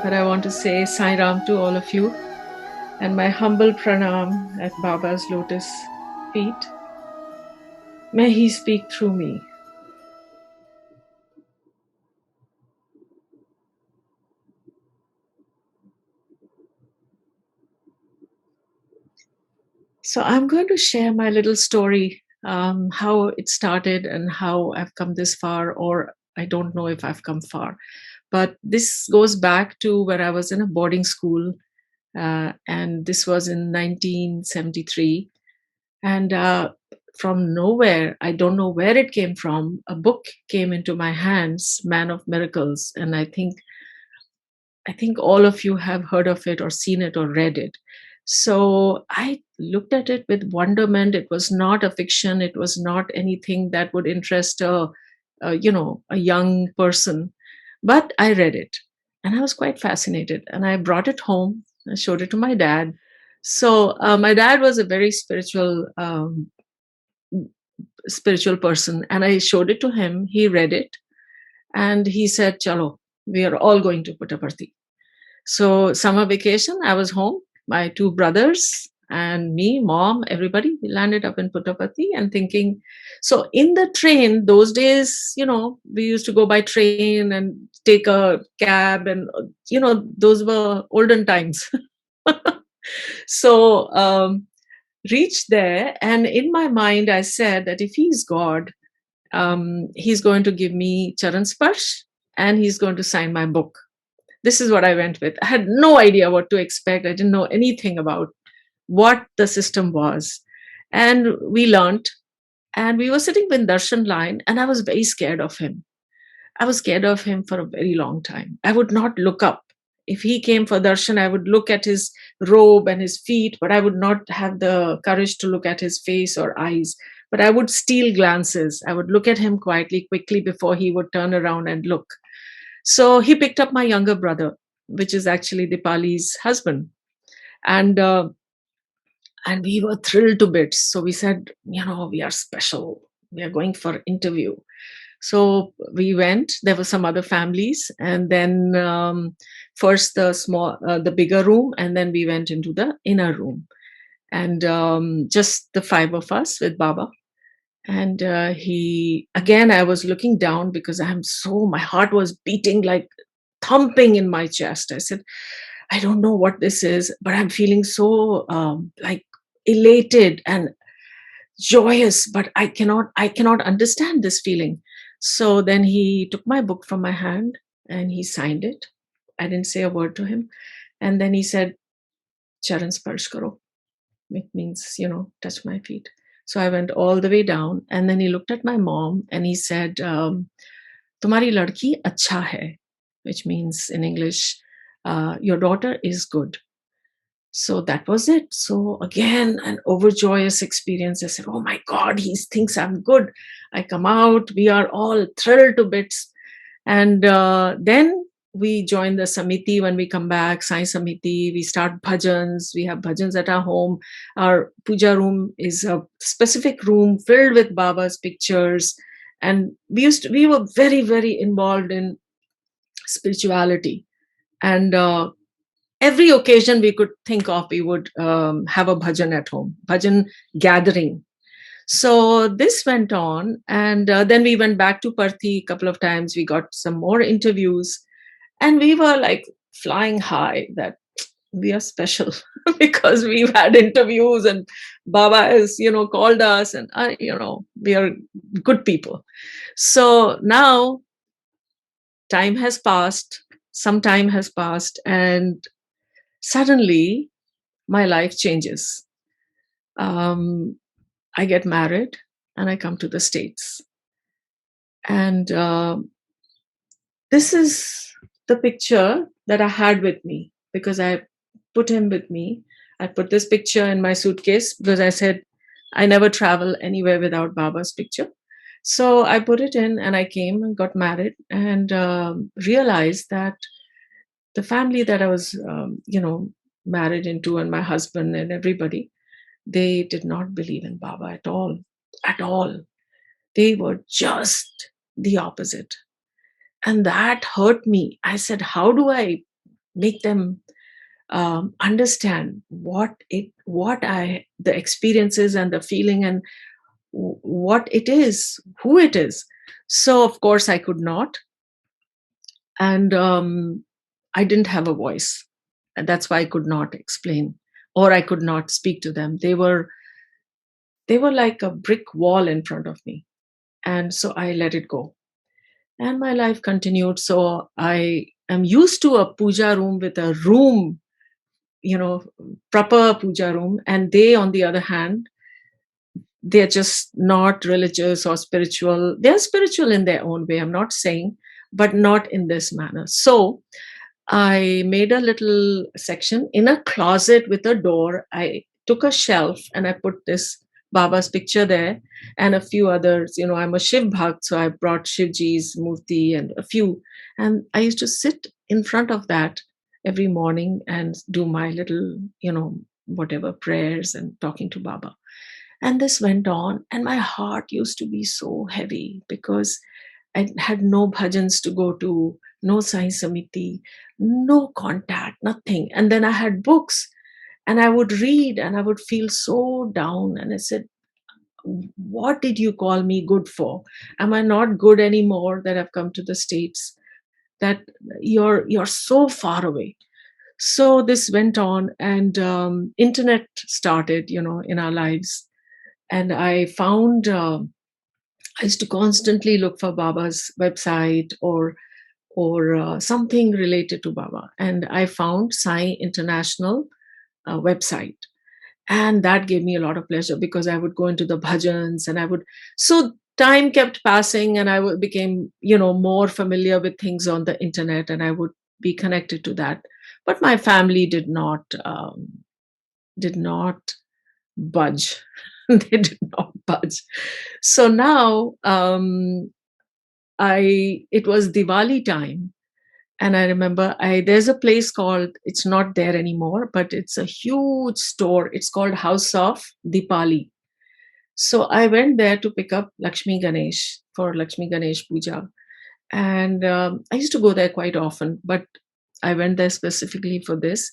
but I want to say Sai Ram to all of you and my humble pranam at Baba's lotus feet. May he speak through me. So I'm going to share my little story, how it started and how I've come this far, or I don't know if I've come far. But this goes back to where I was in a boarding school, and this was in 1973. And from nowhere, I don't know where it came from, a book came into my hands, Man of Miracles. And I think all of you have heard of it or seen it or read it. So I looked at it with wonderment. It was not a fiction. It was not anything that would interest a young person. But I read it, and I was quite fascinated. And I brought it home. I showed it to my dad. So my dad was a very spiritual person, and I showed it to him. He read it, and he said, "Chalo, we are all going to Puttaparthi." So summer vacation, I was home. My two brothers and me, mom, everybody, we landed up in Puttaparthi and thinking. So in the train, those days, we used to go by train and take a cab, and those were olden times. So reached there, and in my mind, I said that if he's God, he's going to give me Charan Sparsh, and he's going to sign my book. This is what I went with. I had no idea what to expect. I didn't know anything about what the system was. And we learned, and we were sitting in darshan line, and I was very scared of him. I was scared of him for a very long time. I would not look up. If he came for darshan, I would look at his robe and his feet, but I would not have the courage to look at his face or eyes. But I would steal glances. I would look at him quietly, quickly before he would turn around and look. So he picked up my younger brother, which is actually Dipali's husband, and and we were thrilled to bits. So we said, we are special. We are going for interview. So we went. There were some other families, and then first the bigger room, and then we went into the inner room, and just the five of us with Baba. And he again, I was looking down because my heart was beating like thumping in my chest. I said, I don't know what this is, but I'm feeling so like elated and joyous, but I cannot understand this feeling. So then he took my book from my hand and he signed it. I didn't say a word to him. And then he said, Charan Sparsh Karo. It means, touch my feet. So I went all the way down, and then he looked at my mom and he said, Tumhari ladki acha hai, which means in English, your daughter is good. So that was it. So again, an overjoyous experience. I said, oh my God, he thinks I'm good. I come out, we are all thrilled to bits. And then we join the Samiti when we come back, Sai Samiti. We start bhajans. We have bhajans at our home. Our puja room is a specific room filled with Baba's pictures. And we were very, very involved in spirituality. And every occasion we could think of, we would have a bhajan at home, bhajan gathering. So this went on, and then we went back to Parthi a couple of times. We got some more interviews, and we were like flying high that we are special because we've had interviews, and Baba has, called us, and we are good people. So now some time has passed, and suddenly my life changes. Um, I get married and I come to the States. And this is the picture that I had with me because I put him with me. I put this picture in my suitcase because I said, I never travel anywhere without Baba's picture. So I put it in and I came and got married, and realized that the family that I was, married into, and my husband and everybody, they did not believe in Baba at all. At all. They were just the opposite. And that hurt me. I said, how do I make them understand the experiences and the feeling, and what it is, who it is. So of course I could not, and I didn't have a voice, and that's why I could not explain, or I could not speak to them. They were like a brick wall in front of me, and so I let it go, and my life continued. So I am used to a puja room with a room, you know, proper puja room, and they, on the other hand, they're just not religious or spiritual. They're spiritual in their own way, I'm not saying, but not in this manner. So I made a little section in a closet with a door. I took a shelf and I put this Baba's picture there, and a few others. You know, I'm a Shiv Bhakt, so I brought Shivji's Murti and a few. And I used to sit in front of that every morning and do my little, whatever prayers and talking to Baba. And this went on, and my heart used to be so heavy because I had no bhajans to go to, no Sai Samiti, no contact, nothing. And then I had books, and I would read and I would feel so down. And I said, what did you call me good for? Am I not good anymore that I've come to the States? That you're so far away. So this went on, and internet started, in our lives. And I found I used to constantly look for Baba's website, or something related to Baba, and I found Sai International website, and that gave me a lot of pleasure because I would go into the bhajans, and I would. So time kept passing, and became, more familiar with things on the internet, and I would be connected to that. But my family did not budge. They did not budge. So now, it was Diwali time, and I remember there's a place called, it's not there anymore, but it's a huge store. It's called House of Dipali. So I went there to pick up Lakshmi Ganesh for Lakshmi Ganesh Puja, and I used to go there quite often, but I went there specifically for this.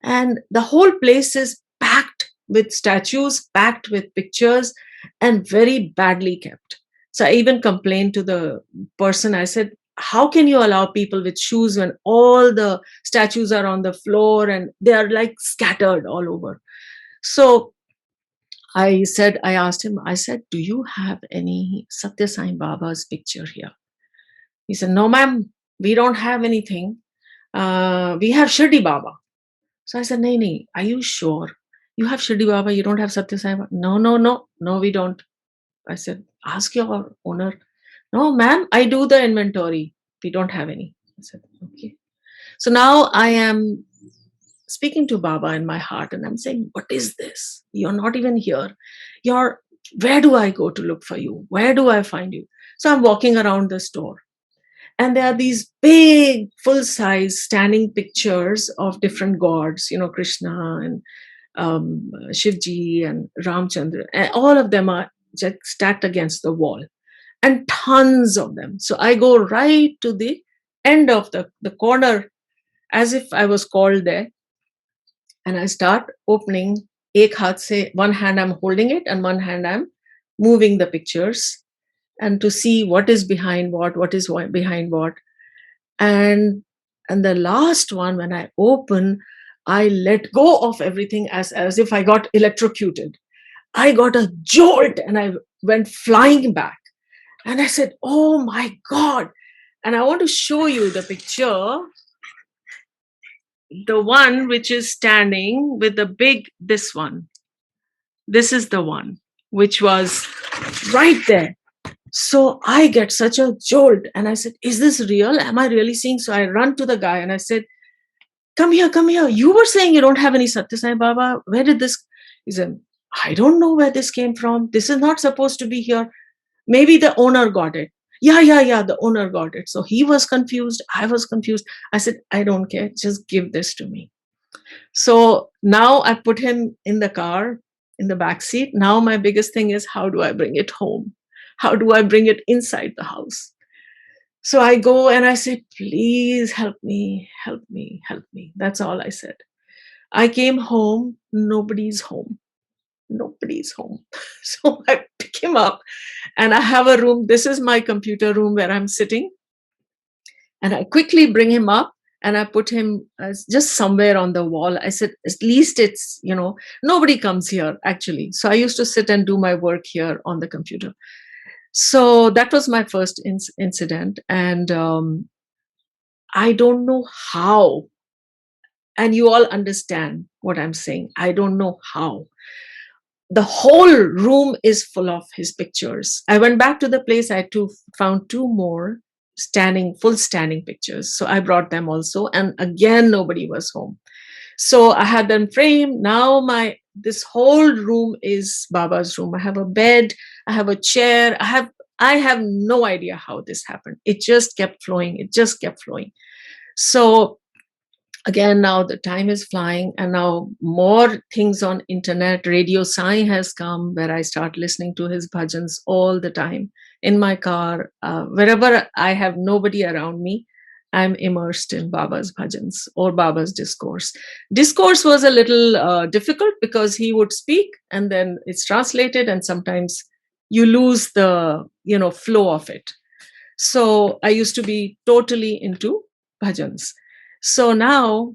And the whole place is packed with statues, packed with pictures, and very badly kept. So I even complained to the person. I said, how can you allow people with shoes when all the statues are on the floor and they are like scattered all over? So I asked him, I said, do you have any Satya Sai Baba's picture here? He said, no, ma'am, we don't have anything. We have Shirdi Baba. So I said, nahi, nahi, are you sure? You have Shirdi Baba, you don't have Satya Sai Baba? No, no, no, no, we don't. I said, ask your owner. No, ma'am, I do the inventory. We don't have any. I said, okay. So now I am speaking to Baba in my heart, and I'm saying, what is this? You're not even here. Where do I go to look for you? Where do I find you? So I'm walking around the store, and there are these big full size standing pictures of different gods, Krishna and Shivji and Ramchandra, and all of them are just stacked against the wall, and tons of them. So I go right to the end of the corner, as if I was called there, and I start opening. Ek haath se, one hand I'm holding it, and one hand I'm moving the pictures, and to see what is behind what is behind what. And the last one, when I open, I let go of everything as if I got electrocuted. I got a jolt, and I went flying back, and I said, oh my God. And I want to show you the picture, the one which is standing with the big, this one. This is the one which was right there. So I get such a jolt, and I said, is this real? Am I really seeing? So I run to the guy and I said, come here, come here. You were saying you don't have any Satya Sai Baba. Where did this? He said, I don't know where this came from. This is not supposed to be here. Maybe the owner got it. Yeah, yeah, yeah, the owner got it. So he was confused. I was confused. I said, I don't care. Just give this to me. So now I put him in the car, in the back seat. Now my biggest thing is, how do I bring it home? How do I bring it inside the house? So I go and I say, please help me, help me, help me. That's all I said. I came home, nobody's home. Nobody's home. So I pick him up and I have a room. This is my computer room where I'm sitting. And I quickly bring him up and I put him just somewhere on the wall. I said, at least it's, nobody comes here actually. So I used to sit and do my work here on the computer. So that was my first incident. And I don't know how, and you all understand what I'm saying. I don't know how. The whole room is full of his pictures. I went back to the place. Found two more full standing pictures. So I brought them also. And again, nobody was home. So I had them framed. Now this whole room is Baba's room. I have a bed. I have a chair. I have no idea how this happened. It just kept flowing. It just kept flowing. So again, now the time is flying, and now more things on internet. Radio Sai has come, where I start listening to his bhajans all the time in my car. Wherever I have nobody around me, I'm immersed in Baba's bhajans or Baba's discourse. Discourse was a little difficult because he would speak and then it's translated, and sometimes you lose the flow of it. So I used to be totally into bhajans. So now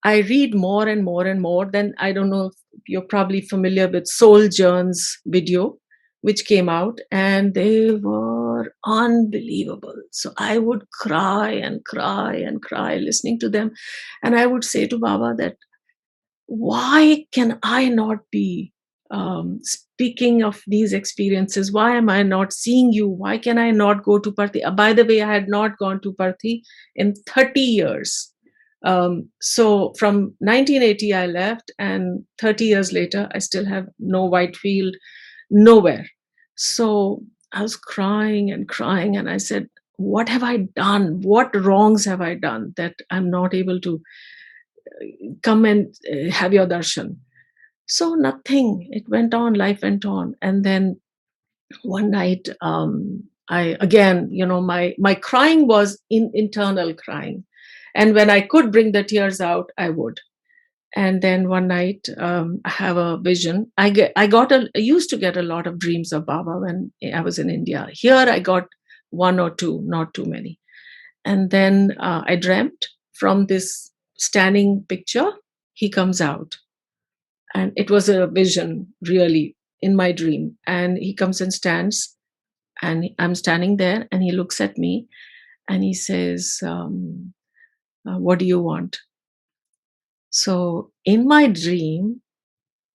I read more and more and more. Then I don't know if you're probably familiar with Soul Journ's video, which came out, and they were unbelievable. So I would cry and cry and cry listening to them. And I would say to Baba that, why can I not be speaking of these experiences? Why am I not seeing you? Why can I not go to Parthi? By the way, I had not gone to Parthi in 30 years. So from 1980, I left, and 30 years later, I still have no white field, nowhere. So I was crying and crying, and I said, what have I done? What wrongs have I done that I'm not able to come and have your darshan? So nothing. It went on, life went on. And then one night, I again, my crying was internal crying. And when I could bring the tears out, I would. And then one night, I have a vision. I used to get a lot of dreams of Baba when I was in India. Here I got one or two, not too many. And then I dreamt from this standing picture, he comes out. And it was a vision, really, in my dream. And he comes and stands, and I'm standing there, and he looks at me, and he says, what do you want? So in my dream,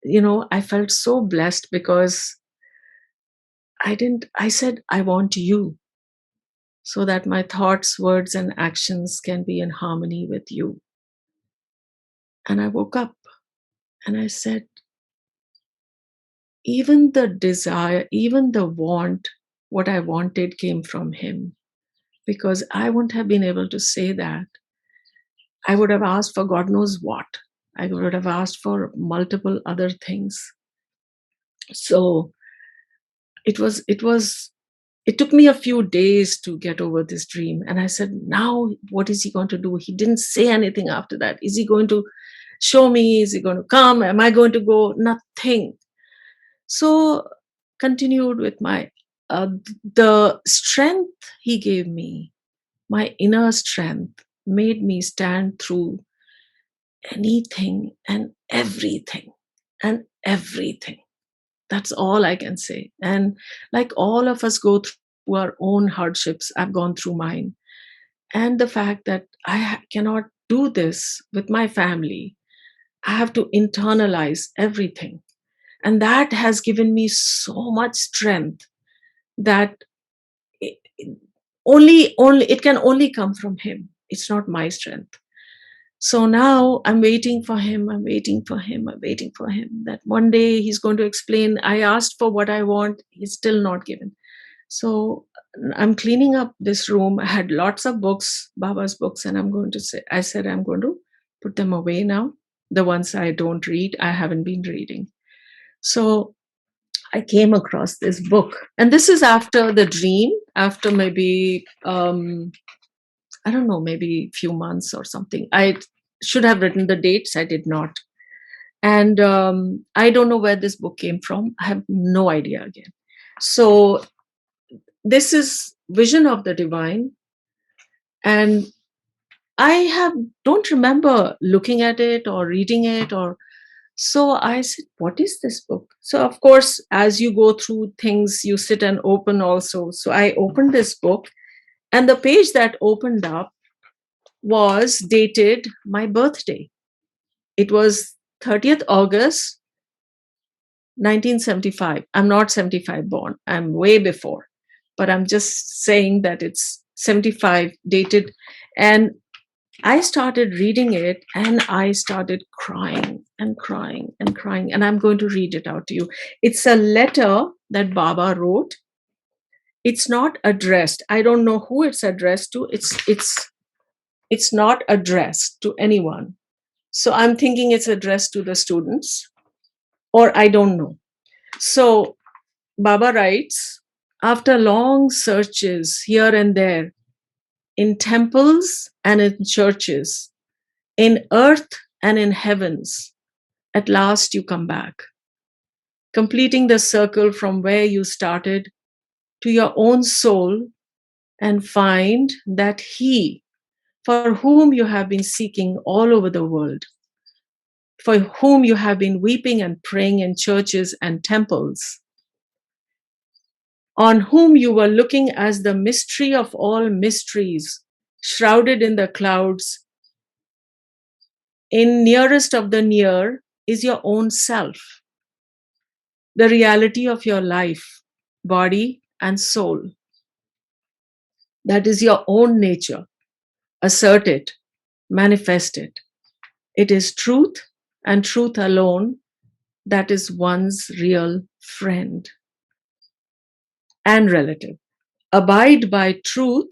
I felt so blessed because I said, I want you, so that my thoughts, words, and actions can be in harmony with you. And I woke up and I said, even the desire, even the want, what I wanted came from him, because I wouldn't have been able to say that. I would have asked for God knows what. I would have asked for multiple other things. So it took me a few days to get over this dream. And I said, now what is he going to do? He didn't say anything after that. Is he going to show me? Is he going to come? Am I going to go? Nothing. So continued with the strength he gave me, my inner strength made me stand through anything and everything and everything. That's all I can say. And like all of us go through our own hardships, I've gone through mine. And the fact that I cannot do this with my family, I have to internalize everything. And that has given me so much strength that it, only it can only come from him. It's not my strength. So now I'm waiting for him. I'm waiting for him. I'm waiting for him. That one day he's going to explain. I asked for what I want. He's still not given. So I'm cleaning up this room. I had lots of books, Baba's books, and I said, I'm going to put them away now. The ones I don't read, I haven't been reading. So I came across this book. And this is after the dream, after maybe, I don't know, maybe a few months or something. I should have written the dates, I did not. And I don't know where this book came from. I have no idea again. So this is Vision of the Divine. And I don't remember looking at it or reading it, or so I said, what is this book? So of course, as you go through things, you sit and open also. So I opened this book, and the page that opened up was dated my birthday. It was 30th August 1975. I'm not 75 born, I'm way before, but I'm just saying that it's 75 dated. And I started reading it, and I started crying and crying and crying. And I'm going to read it out to you. It's a letter that Baba wrote. It's not addressed. I don't know who it's addressed to. It's not addressed to anyone. So I'm thinking it's addressed to the students, or I don't know. So Baba writes, after long searches here and there, in temples and in churches, in earth and in heavens, at last you come back, completing the circle from where you started to your own soul, and find that He, for whom you have been seeking all over the world, for whom you have been weeping and praying in churches and temples, on whom you were looking as the mystery of all mysteries, shrouded in the clouds, in nearest of the near, is your own self, the reality of your life, body, and soul. That is your own nature. Assert it, manifest it. It is truth, and truth alone, that is one's real friend and relative. Abide by truth,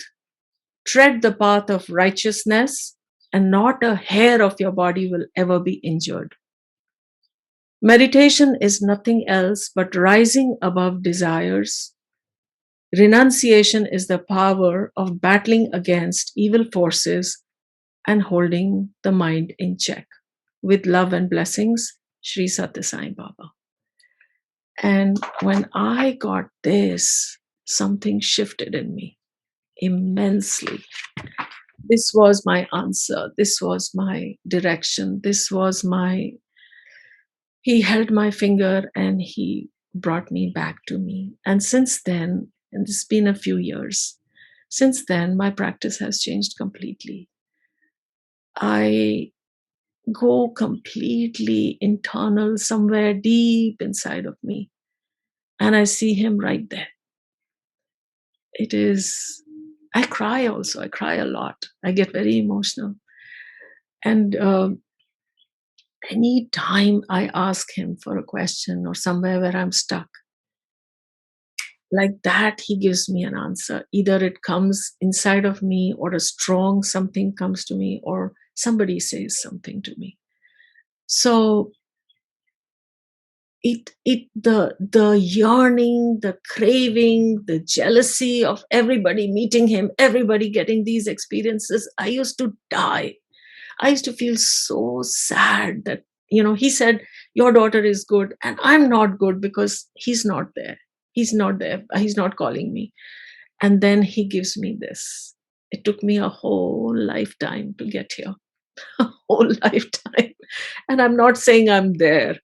tread the path of righteousness, and not a hair of your body will ever be injured. Meditation is nothing else but rising above desires. Renunciation is the power of battling against evil forces and holding the mind in check. With love and blessings, Sri Satya Sai Baba. And when I got this, something shifted in me immensely. This was my answer. This was my direction. This was my, he held my finger and he brought me back to me. And since then, and it's been a few years, since then, my practice has changed completely. I go completely internal, somewhere deep inside of me, and I see him right there. It is, I cry also. I cry a lot. I get very emotional. And any time I ask him for a question or somewhere where I'm stuck, like that, he gives me an answer. Either it comes inside of me, or a strong something comes to me, or somebody says something to me. So the yearning, the craving, the jealousy of everybody meeting him, everybody getting these experiences, I used to die. I used to feel so sad that, he said, your daughter is good and I'm not good because he's not there. He's not there. He's not calling me. And then he gives me this. It took me a whole lifetime to get here, a whole lifetime. And I'm not saying I'm there,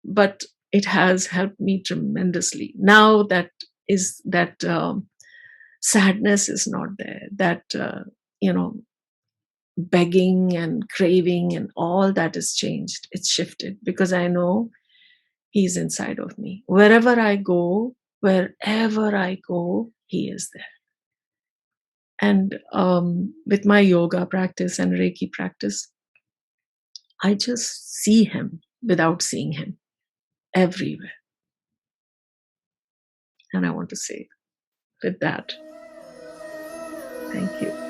but it has helped me tremendously. Now that sadness is not there, that, you know, begging and craving and all that is changed. It's shifted because I know he's inside of me. Wherever I go, he is there. And with my yoga practice and Reiki practice, I just see him without seeing him everywhere. And I want to say with that, thank you.